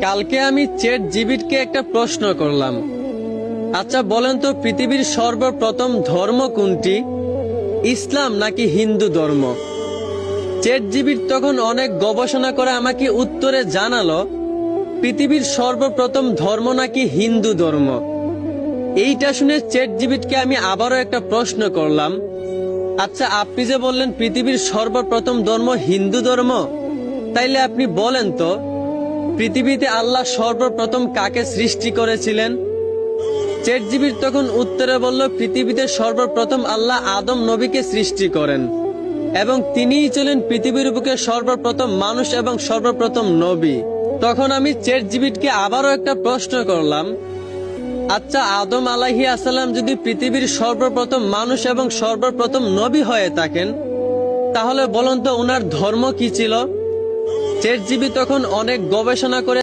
কালকে আমি চ্যাট জিপিটিকে একটা প্রশ্ন করলাম। আচ্ছা বলেন তো, পৃথিবীর সর্বপ্রথম ধর্ম কোনটি, ইসলাম নাকি হিন্দু ধর্ম? চ্যাট জিপিটি তখন অনেক গবেষণা করে আমাকে উত্তরে জানালো পৃথিবীর সর্বপ্রথম ধর্ম নাকি হিন্দু ধর্ম। এইটা শুনে চ্যাট জিপিটিকে আমি আবারও একটা প্রশ্ন করলাম। আচ্ছা, আপনি যে বললেন পৃথিবীর সর্বপ্রথম ধর্ম হিন্দু ধর্ম, তাইলে আপনি বলেন তো পৃথিবীতে আল্লাহ সর্বপ্রথম কাকে সৃষ্টি করেছিলেন? চ্যাট জিপিটি তখন উত্তরে বলল, পৃথিবীতে সর্বপ্রথম আল্লাহ আদম নবীকে সৃষ্টি করেন এবং তিনিই ছিলেন পৃথিবীর বুকে সর্বপ্রথম মানুষ এবং সর্বপ্রথম নবী। তখন আমি চ্যাট জিপিটিকে আবারও একটা প্রশ্ন করলাম। আচ্ছা, আদম আলাইহিস সালাম যদি পৃথিবীর সর্বপ্রথম মানুষ এবং সর্বপ্রথম নবী হয়ে থাকেন, তাহলে বলুন তো ওনার ধর্ম কি ছিল? চ্যাট জিপিটি তখন অনেক গবেষণা করে